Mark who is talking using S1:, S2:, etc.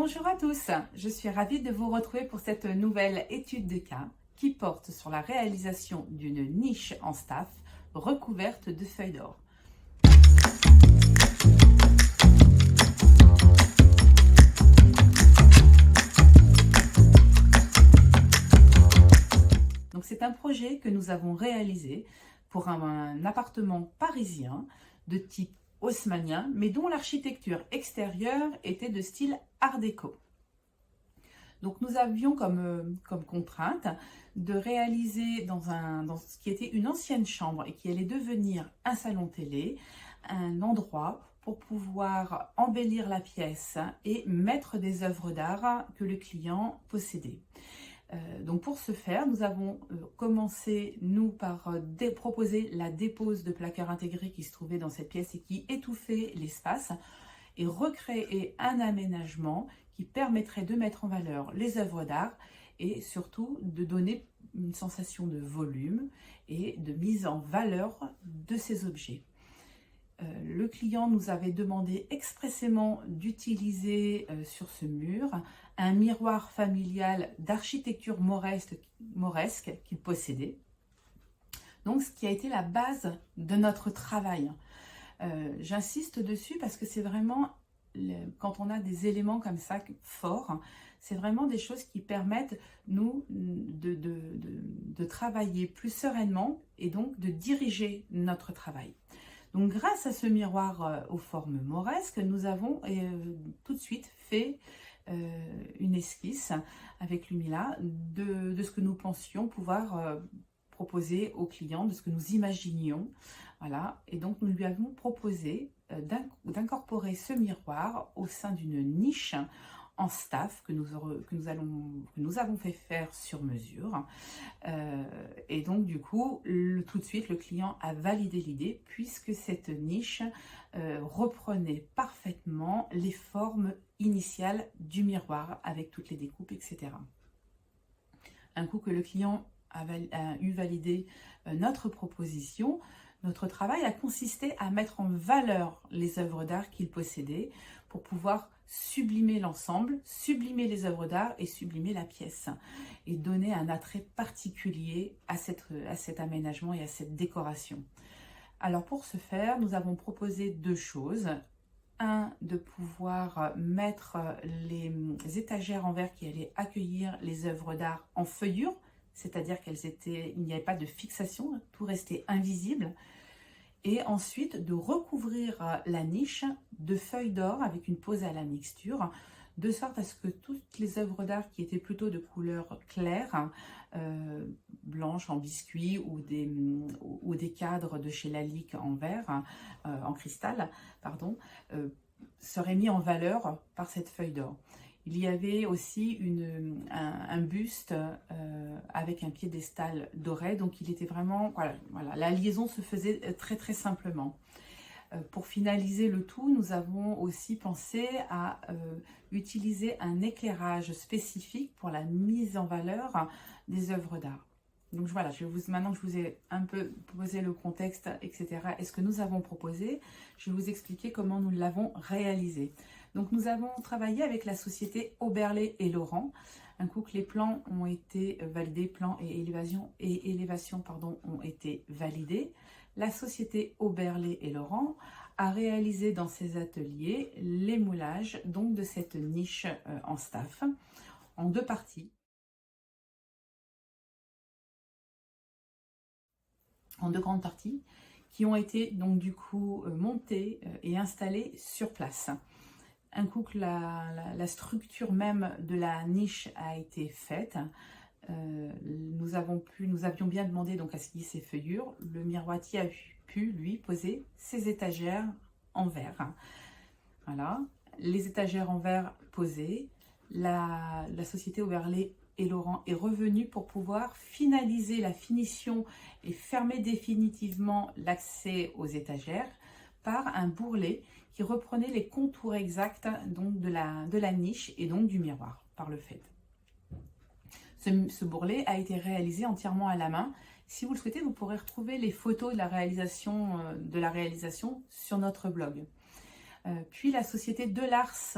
S1: Bonjour à tous, je suis ravie de vous retrouver pour cette nouvelle étude de cas qui porte sur la réalisation d'une niche en staff recouverte de feuilles d'or. Donc c'est un projet que nous avons réalisé pour un appartement parisien de type haussmannien, mais dont l'architecture extérieure était de style art déco. Donc nous avions comme contrainte de réaliser dans ce qui était une ancienne chambre et qui allait devenir un salon télé, un endroit pour pouvoir embellir la pièce et mettre des œuvres d'art que le client possédait. Donc pour ce faire, nous avons commencé, nous, par proposer la dépose de placards intégrés qui se trouvaient dans cette pièce et qui étouffaient l'espace, et recréer un aménagement qui permettrait de mettre en valeur les œuvres d'art et surtout de donner une sensation de volume et de mise en valeur de ces objets. Le client nous avait demandé expressément d'utiliser sur ce mur un miroir familial d'architecture mauresque qu'il possédait. Donc, ce qui a été la base de notre travail. J'insiste dessus parce que c'est vraiment, quand on a des éléments comme ça forts, c'est vraiment des choses qui permettent, nous, de travailler plus sereinement et donc de diriger notre travail. Donc, grâce à ce miroir aux formes mauresques, nous avons tout de suite fait une esquisse avec Lumila de ce que nous pensions pouvoir proposer au client, de ce que nous imaginions. Voilà. Et donc, nous lui avons proposé d'incorporer ce miroir au sein d'une niche en staff que nous avons fait faire sur mesure. Et donc, du coup, tout de suite, le client a validé l'idée puisque cette niche reprenait parfaitement les formes initiales du miroir avec toutes les découpes, etc. Un coup que le client a eu validé notre proposition, notre travail a consisté à mettre en valeur les œuvres d'art qu'il possédait pour pouvoir sublimer l'ensemble, sublimer les œuvres d'art et sublimer la pièce et donner un attrait particulier à cet aménagement et à cette décoration. Alors pour ce faire, nous avons proposé deux choses. Un, de pouvoir mettre les étagères en verre qui allaient accueillir les œuvres d'art en feuillure, c'est-à-dire il n'y avait pas de fixation, tout restait invisible. Et ensuite, de recouvrir la niche de feuilles d'or avec une pose à la mixture, de sorte à ce que toutes les œuvres d'art qui étaient plutôt de couleur claire, blanche en biscuit ou des cadres de chez Lalique en verre, en cristal, pardon, seraient mis en valeur par cette feuille d'or. Il y avait aussi un buste avec un piédestal doré, donc il était vraiment, voilà, la liaison se faisait très très simplement. Pour finaliser le tout, nous avons aussi pensé à utiliser un éclairage spécifique pour la mise en valeur des œuvres d'art. Donc voilà, maintenant que je vous ai un peu posé le contexte, etc., et ce que nous avons proposé, je vais vous expliquer comment nous l'avons réalisé. Donc nous avons travaillé avec la société Oberlé et Laurent. Un coup que les plans ont été validés, plans et élévation ont été validés, la société Oberlé et Laurent a réalisé dans ses ateliers les moulages donc de cette niche en staff en deux parties. En deux grandes parties qui ont été donc du coup montées et installées sur place. Un coup que la structure même de la niche a été faite, nous avions bien demandé donc à ce qu'il y ait ces feuillures. Le miroitier a pu lui poser ses étagères en verre. Voilà, les étagères en verre posées. La société Oberlé et Laurent est revenue pour pouvoir finaliser la finition et fermer définitivement l'accès aux étagères par un bourrelet qui reprenait les contours exacts donc de la niche et donc du miroir par le fait. Ce bourrelet a été réalisé entièrement à la main. Si vous le souhaitez, vous pourrez retrouver les photos de la réalisation sur notre blog. Puis la société Delars